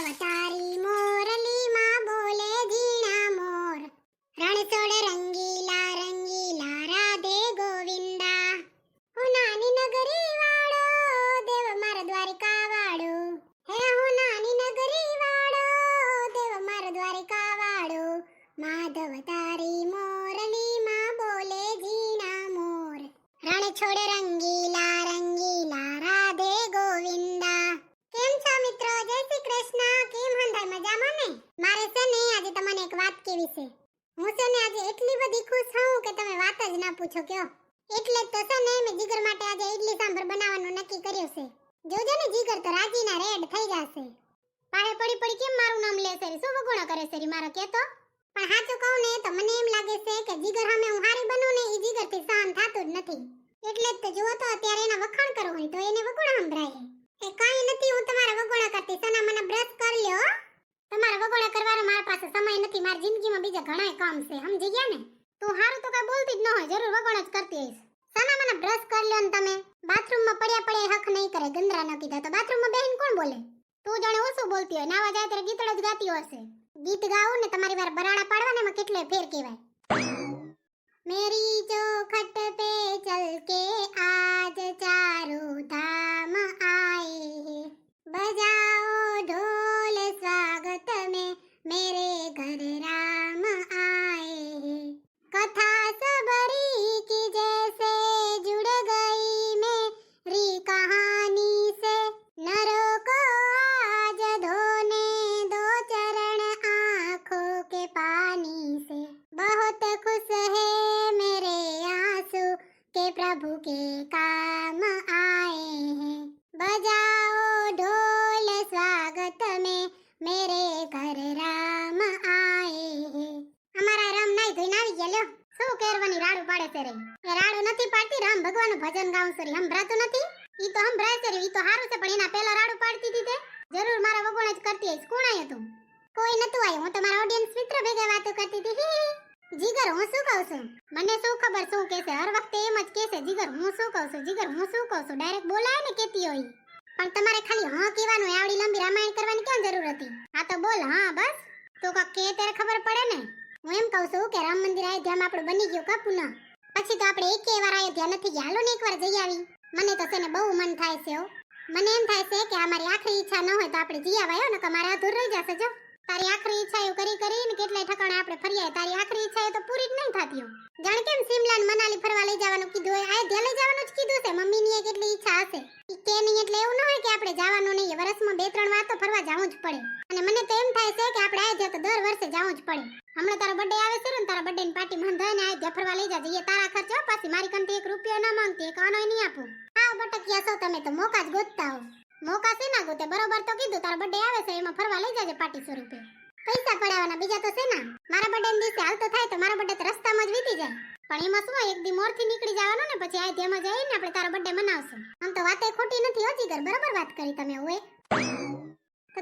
તારી મોરલી માં બોલે ઝીણા મોર રણછોડ રંગીલા રંગીલા રાધે ગોવિંદા હું નાની નગરી વાળો દેવ માર દ્વારિકા વાળો હે હું નાની નગરી વાળો દેવ માર દ્વારિકા વાળો માધવ તારી મોરલી માં બોલે ઝીણા મોર રણછોડ રંગીલા રંગીલા રાધે ગોવિંદા કેમ છો મિત્રો? જય શ્રી કૃષ્ણ. કેમ હંધાય મજામાં ને? મારે છે ને આજે તમને એક વાત કેવી છે. હું છે ને આજે એટલી બધી ખુશ છું કે તમે વાત જ ના પૂછો કયો. એટલે જ તો છે ને મેં જીગર માટે આજે ઈડલી સાંભર બનાવવાનું નક્કી કર્યું છે. જોજો ને જીગર તો રાજીના રેડ થઈ જશે. પાહે પડી પડી કેમ મારું નામ લે છે? શું વગોણો કરે છે મારો કેતો? પણ સાચું કહું ને તો મને એમ લાગે છે કે જીગર સામે હું હારી બનું ને ઈ જીગરથી સહન થાતું જ નથી. એટલે જ તો જુઓ તો અત્યારે એના વખાણ કરો હોય તો એને વગોણા સંભળાય. એ કાઈ નથી, હું તમારા વગોણા કરતી. સના મને બ્રશ કરી લ્યો. તમારા વગોણા કરવાનો મારા પાસે સમય નથી. મારી જિંદગીમાં બીજા ઘણાય કામ છે, સમજી ગયા ને? તું હારું તો કઈ બોલતી જ ન હોય, જરૂર વગોણા જ કરતી હોઈશ. સના મને બ્રશ કરી લ્યો ને તમે. બાથરૂમમાં પડ્યા પડ્યા હક નહીં કરે. ગંદરા ન કીધા તો બાથરૂમમાં બેહીને કોણ બોલે? તું જાણે ઓછું બોલતી હોય. નાવા જાય ત્યારે ગીતડો જ ગાતી હશે. ગીત ગાવું ને તમારી વાર બરાડા પાડવાનામાં કેટલે ફેર કહેવાય. મેરી ચોખટ પે ચલ કે આજ ચારું ધામ આए बजाओ ढोल स्वागत में मेरे घर राम आए कथा सबरी की जैसे जुड़ गई मेरी कहानी से नरों को आज धोने दो चरण आँखों के पानी से बहुत खुश है मेरे आंसू के प्रभु के काम आए हैं बजाओ ढोल स्वागत में मेरे घर राम आए हैं. અમારા રામ નાઈ ધોઈને આવી ગયા. લ્યો શું કેરવાની રાડું પાડે છે રે? એ રાડું નથી પાડતી, રામ ભગવાનનું ભજન ગાઉં છું. સંભળાતું નથી? ઈ તો સંભળાય છે રે, ઈ તો હારું છે. પણ એના પહેલા રાડું પાડતી હતી તે જરૂર મારા વગોણા જ કરતી હઈશ. કોણ આયો તું? કોઈ નતું આયું. હું તમારા ઓડિયન્સ મિત્ર ભેગા વાતો કરતી હતી. જીગર હું શું કહું છું? મને શું ખબર શું કહેશે? હર વખતે એમ જ કહેશે. જીગર હું શું કહું છું? જીગર હું શું કહું છું? ડાયરેક્ટ બોલાય ને કેતી હોય. પણ તમારે ખાલી હા કહેવાનું. આવડી લંબી રામાયણ કરવાની ક્યાં જરૂર હતી? આ તો બોલ હા બસ. તો કાક કે ત્યારે ખબર પડે ને. હું એમ કહું છું કે રામ મંદિર અયોધ્યામાં આપણું બની ગયું કા પુનઃ. પછી તો આપણે એકે વાર અયોધ્યા નથી ગયા. હાલો ને એકવાર જઈ આવી. મને તો છે ને બહુ મન થાય છે. મને એમ થાય છે કે અમારી આખરી ઈચ્છા ન હોય તો આપણે જઈ આવ્યા ને કે મારે અધૂર રહી જશે. જો તારી આખરી ઈચ્છા એવું કરી કરીને કેટલાય ઠકાણે આપણે ફરી આવ્યા. તારી આખરી ઈચ્છા તો પૂરી જ નહીં થતી હો. જાણ કેમ સિમલા ને મનાલી ફરવા લઈ જવાનું કીધું હોય, અયોધ્યા લઈ જવાનું જ કીધું છે. મમ્મીની કેટલી ઈચ્છા હશે ઈ કે નહીં. એટલે એવું ન હોય કે આપણે જવાનું નહીં. વર્ષમાં 2-3 વાર તો ફરવા જવું જ પડે. અને મને તો એમ થાય છે કે આપણે અયોધ્યા તો દર વર્ષે જવું જ પડે. હમણાં તારો બર્થડે આવે છે ને, તારા બર્થડે ની પાર્ટી મંધાઈને અયોધ્યા ફરવા લઈ જાજે. એ તારા ખર્ચો પાછી મારી કંતી 1 રૂપિયો ના માંગતી, એક આનોય નહીં આપું. હા બટકિયા છો તમે તો, મોકા જ ગોતતા હો. મોકા છે ના ગોતે. બરોબર તો કીધું. તારો બર્થડે આવે છે એમાં ફરવા લઈ જાજે પાર્ટી સ્વરૂપે. પૈસા પડાવવાના બીજા તો છે ના. મારા બર્થડે ના દિવસે હાલ તો થાય તો મારા બર્થડે તો રસ્તામાં જ વીતી જાય. પણ એમાં શું, એક દી મોરથી નીકળી જવાનું ને પછી અયોધ્યામાં જઈને આપણે તારો બર્થડે મનાવશું. આમ તો વાતે ખોટી નથી હો જીગર. બરાબર વાત કરી તમે. ઓએ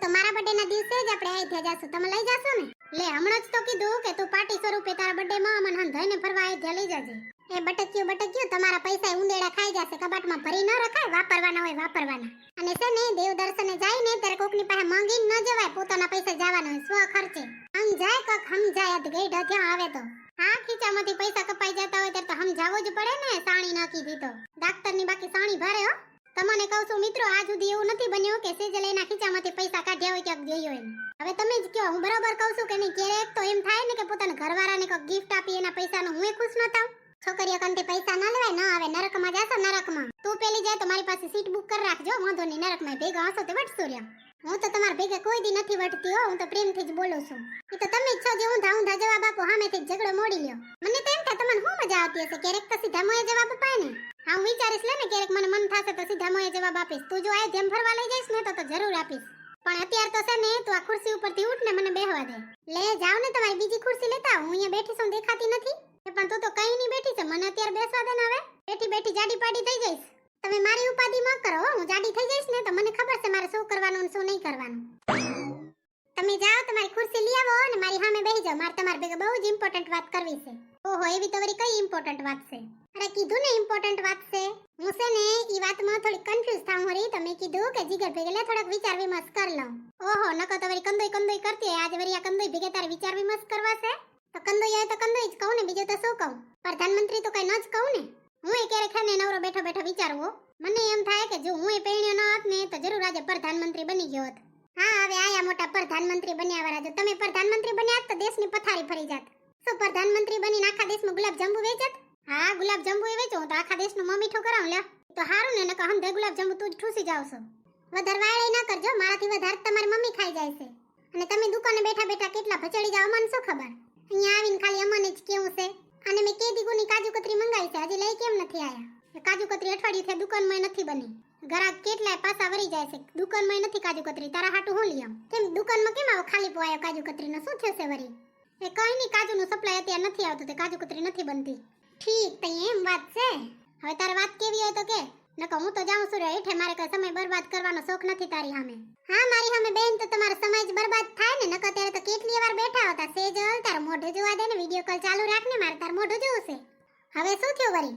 તો મારા બર્થડે ના દિવસે જ આપણે અયોધ્યા જાશું. તમે લઈ જાશો ને? લે હમણાં જ તો કીધું કે તું પાર્ટી સ્વરૂપે તારા બર્થડે માં અમન હંધાઈને ફરવા અયોધ્યા લઈ જાજે. એ બટક્યું તમારા પૈસા ઉંદેડા ખાઈ જશે. કબાટમાં ભરી ન રખાય. વાપરવાના હોય વાપરવાના. અને છે ને દેવ દર્શને જાય ને ત્યારે કોકની પાસે માંગીને ન જવાય. પોતાના પૈસા જવાના હોય સ્વ ખર્ચે. સમજાય કક સમજાય અધ ગઈ ઢક્યા આવે તો. હા ખીચામાંથી પૈસા કપાઈ જતા હોય ત્યારે તો સમજાવવું જ પડે ને. સાણી નાખી દીધો ડાક્ટરની બાકી સાણી ભારે હો. તમને કહું છું મિત્રો, આજ સુધી એવું નથી બન્યું કે સેજલ એના ખીચામાંથી પૈસા કાઢ્યા હોય ક્યાંક ગઈ હોય. હવે તમે જ કહો, હું બરાબર કહું છું કે નહીં? ક્યારેક તો એમ થાય ને કે પોતાના ઘરવાળાને કોઈ ગિફ્ટ આપી એના પૈસાનો હું ખુશ ન થાઉં. છોકરીઓ કંતે પૈસા ના લેવાય, ન આવે. નરકમાં જાશો નરકમાં. તું પેલી જાય તો મારી પાસે સીટ બુક કરી રાખજો. વાંધો નહીં, નરકમાં ભેગા હશો તે વટશો રહ્યા. હું તો તમારા ભેગા કોઈ દી નથી વટતી હો. હું તો પ્રેમથી જ બોલું છું. એ તો તમે જ છો જે ઊંધા જવાબ આપો. સામેથી ઝઘડો મોડી લ્યો. મને તો એમ થાય તમને શું મજા આવતી હશે. ક્યારેક તો સીધા મોએ જવાબ અપાય ને. હા હું વિચારીશ લે ને, ક્યારેક મને મન થશે તો સીધા મોએ જવાબ આપીશ. તું જો અયોધ્યા ફરવા લઈ જઈશ ને તો જરૂર આપીશ. પણ અત્યારે તો છે ને તું આ ખુરશી ઉપરથી ઉઠ ને મને બેહવા દે. લે જાવ ને તમારી બીજી ખુરશી લેતા. હું અહીંયા બેઠી છું દેખાતી નથી. પણ તું તો કઈ નહીં બેઠી છે. મને અત્યારે બેસવા દે ને. હવે બેઠી બેઠી જાડી પાડી થઈ જઈશ. તમે મારી ઉપાધિ ન કરો. હું જાડી થઈ જઈશ ને તો મને ખબર છે મારે શું કરવાનું અને શું નહીં કરવાનું. તમે જાઓ તમારી ખુરશી લઈ આવો અને મારી સામે બેસી જાઓ. મારે તમારી ભેગા બહુ જ ઇમ્પોર્ટન્ટ વાત કરવી છે. ઓહો, એવી તો વળી કઈ ઇમ્પોર્ટન્ટ વાત છે? અરે કીધું ને ઇમ્પોર્ટન્ટ વાત છે. હું છે ને ઈ વાતમાં થોડી કન્ફ્યુઝ થાઉં હરી. તમે કીધું કે જીગર ભેગે લે થોડોક વિચાર વિમર્શ કર લઉં. ઓહો, નકો તો વળી કંદોઈ કંદોઈ કરતી હોય. આજે વળી આ કંદોઈ ભેગે તારે વિચાર વિમર્શ કરવા છે? તો કંદોઈ હોય તો કંદોઈ જ કહું ને, બીજું તો શું કહું? પ્રધાનમંત્રી તો કઈ ન જ કહું ને. હું એ ક્યારેક ખાને નવરો બેઠો બેઠો વિચારવો. મને એમ થાય કે જો હું એ પહેણ્યો ન હોત ને તો જરૂર આજે પ્રધાનમંત્રી બની ગયો હોત. હા, હવે આયા મોટા પ્રધાનમંત્રી બન્યા વાળા. જો તમે પ્રધાનમંત્રી બન્યા તો દેશની પથારી ફરી જાત. શું પ્રધાનમંત્રી બનીને આખા દેશમાં ગુલાબ જાંબુ વેચત? હા, ગુલાબ જાંબુ એ વેચો તો આખા દેશનું મોં મીઠું કરાવ લે. તો હારું ને, નકર હંધે ગુલાબ જાંબુ તું જ ઠૂસી જાવ છો. વધારે વાળે ન કરજો, મારાથી વધારે તમારી મમ્મી ખાઈ જાય છે. અને તમે દુકાને બેઠા બેઠા કેટલા ભચડી જાવ અમને શું ખબર? અહીંયા આવીને ખાલી અમને જ કેવું છે. અને મેં કેદી ગુની કાજુ કતરી મંગાવી છે, હજી લઈ કેમ નથી આયા? કાજુ કતરી અઠવાડિયું દુકાનમાં નથી બની. ગ્રાહક કેટલાય પાછા વરી જાય છે, દુકાનમાં નથી કાજુ કતરી. તારા હાટું હું લઈ આવું? કેમ દુકાનમાં કેમ આવો ખાલી પોવાયો કાજુ કતરીનો? શું થશે વરી? એ કઈ ની, કાજુનું સપ્લાય અત્યારે નથી આવતું તે કાજુ કતરી નથી બનતી. ઠીક, તો એમ વાત છે. હવે તારે વાત કેવી હોય તો કે, નકો હું તો જાઉં છું રે હેઠે. મારે કઈ સમય બરબાદ કરવાનો શોખ નથી તારી સામે. હા, મારી સામે બેન તો તમારો સમય જ બરબાદ થાય ને. નકો ત્યારે તો કેટલી વાર બેઠા હતા. સેજલ તાર મોઢું જોવા દે ને, વિડિયો કોલ ચાલુ રાખ ને, મારે તાર મોઢું જોવું છે. હવે શું થયું વરી?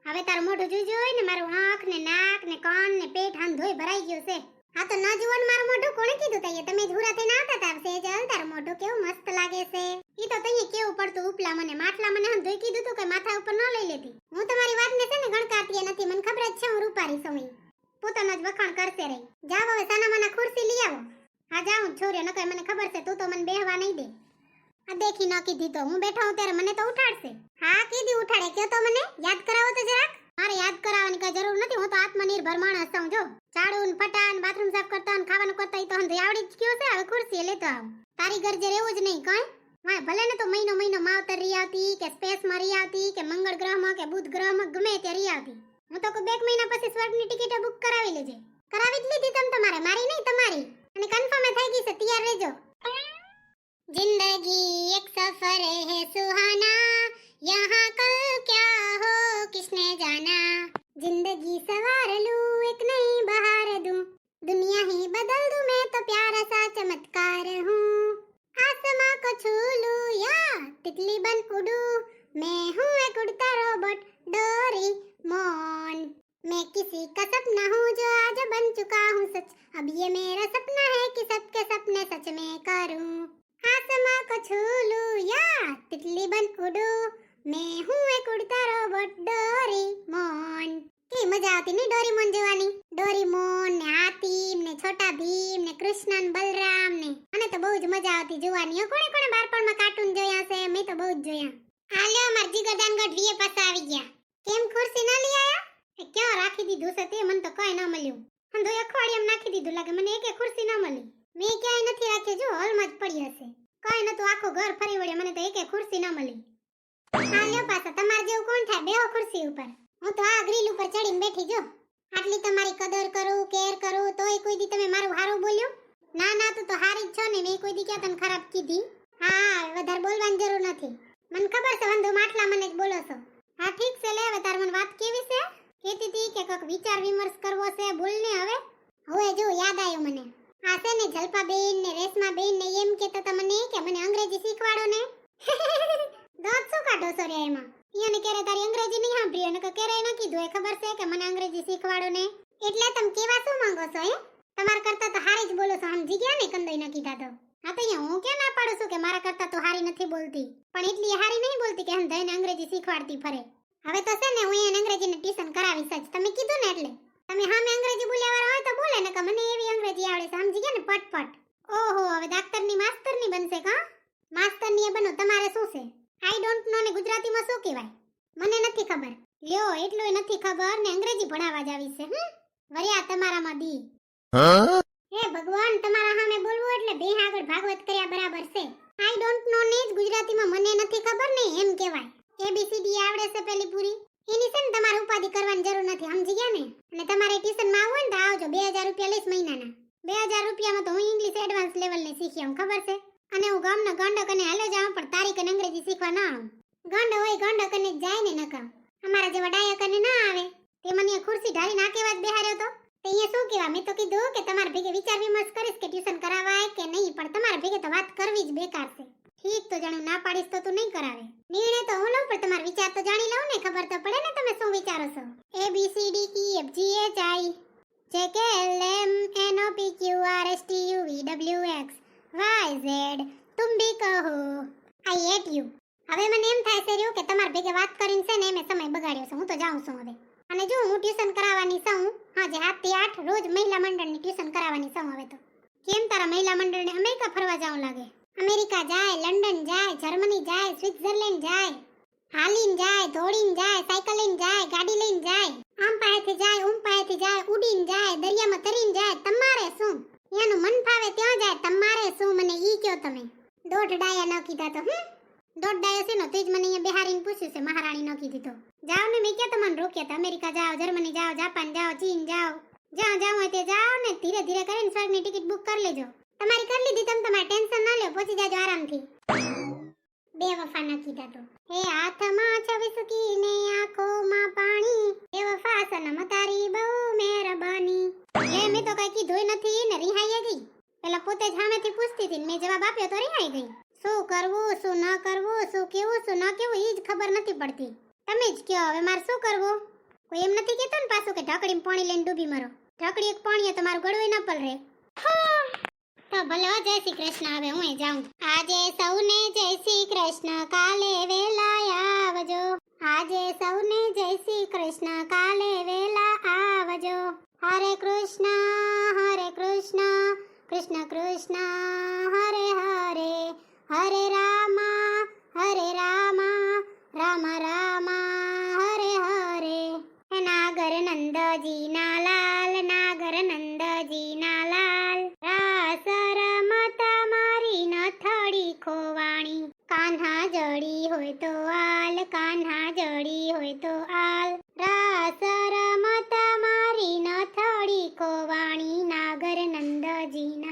હવે તાર મોઢું જોઈજો હોય ને, મારું આંખ ને નાક ને કાન ને પેટ હાન ધોઈ ભરાઈ ગયું છે. હા તો ન જુઓન મારું મોઢું કોણે કીધું તઈએ? તમે જ હુરા થઈને આવતા તાર. સેજલ તાર મોઢું કેવું મસ્ત લાગે છે. ઈ તો તઈએ કેવું પડતું ઉપલા મને માટલા મને હમ ધોઈ કીધું તું કે માથા ઉપર ન લઈ લેતી. હું તમારી વાતને છે ને ગણકારતી નથી. મને ખબર જ છે હું રૂપારી છું. પોતાનો જ વખાણ કરશે રહી. જાવ હવે સાના માના ખુરશી લઈ આવો. હા જાઉં છોરે, નકર મને ખબર છે તું તો મને બેહવા નહીં દે. આ દેખી ન કીધી તો હું બેઠા હું ત્યારે મને તો ઉઠાડશે. હા કીધી ઉઠાડે, કયો તો મને યાદ કરાવો તો જરાક. મારે યાદ કરાવવાની કઈ જરૂર નથી. હું તો આત્મનિર્ભર માણસ છું. જો ઝાડુ ને ફટા ને બાથરૂમ સાફ કરતા ને ખાવાનું કરતા ઈ તો હંધે આવડી જ ગયો છે. હવે ખુરશી લેતો આવ. તારી ઘર જે રહેવું જ નહીં કઈ. વાય ભલે ને તો મહિનો મહિનો માવતર રી આવતી કે સ્પેસ માં રી આવતી કે મંગળ ગ્રહમાં કે બુધ ગ્રહમાં ગમે તે રી આવતી. હું તો કોઈ 2 મહિના પછી સ્વર્ગની ટિકિટ બુક કરાવી લેજે. કરાવી જ લીધી તમ તમારે, મારી નહીં તમારી. અને કન્ફર્મ થઈ ગઈ છે, તૈયાર રહેજો. जिंदगी एक सफर है सुहाना, यहाँ कल क्या हो किसने जाना. जिंदगी सवार लूं एक नई बहार दूं, दुनिया ही बदल दूं मैं तो प्यारा सा चमत्कार हूँ. आसमां को छू लूं या तितली बन उड़ूं, मैं हूँ एक उड़ता रोबोट डोरेमोन. मैं किसी का सपना हूँ जो आज बन चुका हूँ सच. अब ये मेरा सपना है कि सबके सपने सच में करूं. आसमां को छू लूं या तितली बन उड़ूं, मैं हूँ एक उड़ता रोबोट डोरेमोन. કે મજા આવતી ને ડોરેમોન જોવાની. ડોરેમોન ને હાતીમ ને છોટા ભીમ ને કૃષ્ણ ને બલરામ ને, અને તો બહુ જ મજા આવતી જોવાની. કોણે કોણે બાળપણમાં કાર્ટૂન જોયા છે? મેં તો બહુ જ જોયા. આ લ્યો માર જીગરદાનગઢ વીએ પાછા આવી ગયા. કેમ ખુરશી ન લઈ આયા? એ ક્યાં રાખી દીધું છે તે મને તો કઈ ન મળ્યું. હંધો અખવાડિયામાં નાખી દીધું લાગે મને. એકે ખુરશી ન મળી. મેં ક્યાંય નથી રાખી, જો હોલમાં જ પડી હશે. કઈ નતું, આખું ઘર ફરી વળે, મને તો એકે ખુરશી ન મળી. આ લ્યો પાછા તમાર જેવું કોણ થાય? બેહો ખુરશી ઉપર. હું તો આ ગ્રીલ ઉપર ચડીને બેઠી. જો આટલી તમારી કદર કરું, કેર કરું, તોય કોઈ દી તમે મારું હારું બોલ્યું? ના ના, તું તો હારી જ છો ને. મેં કોઈ દી ક્યાં તને ખરાબ કીધી? હા, વધારે બોલવાની જરૂર નથી. મને ખબર છે વંદુ માટલા મને જ બોલો છો. હા ઠીક છે, લે હવે તાર મને વાત કેવી છે? કહેતી હતી કે કોક વિચાર વિમર્શ કરવો છે, બોલ ને હવે. હવે જો યાદ આવ્યું મને. આ છે ને જલપાબેન ને રેશમાબેન ને એમ કહેતા હતા મને કે મને અંગ્રેજી શીખવાડો ને. દાંત શું કાઢો છો રે એમાં? ઈયાને કેરે તારી અંગ્રેજી નહીં સાંભળી અને કેરે ન કીધું. એ ખબર છે કે મને અંગ્રેજી શીખવાડો ને. એટલે તમે કેવા શું માંગો છો? તમાર કરતા તો હારી જ બોલો છો. સમજી ગયા ને? કંદોઈ ન કીધા તો. હા તો અહીંયા હું ક્યાં ના પાડું છું કે મારા કરતા તો હારી નથી બોલતી, પણ એટલી હારી નહીં બોલતી કે હંધાઈને અંગ્રેજી શીખવાડતી ફરે. હવે તો છે ને હું એને અંગ્રેજીને ટ્યુશન કરાવીશ જ. તમે કીધું ને એટલે. તમે સામે અંગ્રેજી બોલ્યા વાળા હોય તો બોલે ને કે મને એવી અંગ્રેજી આવડે છે. સમજી ગયા ને? પટપટ. ઓહો, હવે ડાક્ટરની માસ્ટરની બનશે કા? માસ્ટરની એ બનો. તમારે શું છે? આઈ ડોન્ટ નો ને ગુજરાતીમાં શું કહેવાય? મને નથી ખબર. લ્યો એટલું નથી ખબર ને અંગ્રેજી ભણાવવા જ આવી છે. વર્યા તમારામાં દી. હે ભગવાન, તમારા સામે બોલવું એટલે બે આગળ ભાગવત કર્યા બરાબર છે. આઈ ડોન્ટ નો ને જ ગુજરાતીમાં મને નથી ખબર ને એમ કહેવાય. ABCD આવડે છે પેલી પૂરી. એની છે ને તમારે ઉપાધિ કરવાની જરૂર નથી. સમજી ગયા ને? અને તમારે ટ્યુશનમાં આવવું ને તો આવજો. 2000 રૂપિયા લઈશ મહિનાના. 2000 રૂપિયામાં તો હું ઇંગ્લિશ એડવાન્સ લેવલની શીખી આવું, ખબર છે? અને હું ગામનો ગાંડો કને હાલો જાઉં પણ તારી કને અંગ્રેજી શીખવા ના આવું. ગાંડો હોય ગાંડો કને જાય ને નકા. અમારા જેવા ડાયા કને ના આવે. તે મને ખુરશી ઢાળીને આ કેવા જ બેહાર્યો તો. તે અહીંયા શું કહેવા? મેં તો કીધું કે તમારે ભેગે વિચાર વિમર્શ કરીશ કે ટ્યુશન કરાવાય કે નહીં, પણ તમારે ભેગે તો વાત કરવી જ બેકાર છે. ઠીક, તો જાણું ના પાડીશ તો તું નહીં કરાવે. નિર્ણય તો હું લઉં, પણ તમારો વિચાર તો જાણી લઉં ને, ખબર તો પડે ને તમે શું વિચારો છો. ABCDEFGHI JKLMNOPQRSTUVWX YZ तुम भी કહો. I hate you. હવે મને એમ થાય છે રહ્યું કે તમારા ભેગે વાત કરીને છે ને મેં સમય બગાડ્યો છે. હું તો જાઉં છું હવે. અને જો હું ટ્યુશન કરાવવાની છું, હાજે 7 થી 8 રોજ મહિલા મંડળની ટ્યુશન કરાવવાની છું હવે તો. કેમ તારા મહિલા મંડળને અમેરિકા ફરવા જાવું લાગે? અમેરિકા જાય, લંડન જાય, જર્મની જાય, સ્વિટ્ઝરલેન્ડ જાય, હાલીન જાય, દોડીન જાય, સાયકલ લઈને જાય, ગાડી લઈને જાય, આમ પાસેથી જાય, પાસેથી જાય, ઉડીન જાય, દરિયામાં તરીને જાય. તમારે શું? એનું મન ફાવે ત્યાં જાય. તમારે શું? મને ઈ કયો તમે. દોઢ ડાયા ન કીધા તો દોઢ ડાયો છે ને તે જ મને અહીંયા બિહારીને પૂછ્યું છે, મહારાણી ન કીધી તો. જાઓ ને, મેં ક્યાં તમને રોક્યા હતા? અમેરિકા જાઓ, જર્મની જાઓ, જાપાન જાઓ, ચીન જાઓ, જ્યાં જાવ હોય તે જાઓ ને. ધીરે ધીરે કરીને સ્વર્ગની ટિકિટ બુક કરી લેજો. તમારી કરી લીધી, તમે તમારે ટેન્શન ના લ્યો, પહોંચી જાજો આરામથી. બે વફા ન કીધા તો. હે હાથમાં છવિસકી ને આંખોમાં પાણી, હે વફા સનમ તારી બહુ મહેરબાની. એ મેં તો કઈ કીધું નથી ને રિહાઈ ગઈ. પેલા પોતે જ સામેથી પૂછતી હતી, મેં જવાબ આપ્યો તો રિહાઈ ગઈ. શું કરવું, શું ન કરવું, શું કેવું, શું ન કેવું, ઈ જ ખબર નથી પડતી. તમે જ કયો હવે મારે શું કરવું? કોઈ એમ નથી કહેતો ને પાછું કે ઢાકડીમાં પાણી લઈને ડૂબી મરો. ઢાકડી એક પાણીએ તો મારું ગળું ન પલરે. તો ભલે હો, જય શ્રી કૃષ્ણ. હવે હું જાઉં. આજે સૌને જય શ્રી કૃષ્ણ, કાલે વેલા આવજો. આજે સૌને જય શ્રી કૃષ્ણ, કાલે વેલા આવજો. હરે કૃષ્ણ કૃષ્ણ કૃષ્ણ હરે હરે, હરે રામ રામ રામ હરે હરે. નાગર નંદજીના લાલ, નાગર નંદજીના લાલ, રાસ રમતા મારી નથડી ખોવાણી. કાન્હા જડી હોય તો આલ, કાન્હા જડી હોય તો આલ, રાસ રમતા મારી નથડી ખોવાણી. નાગર નંદજીના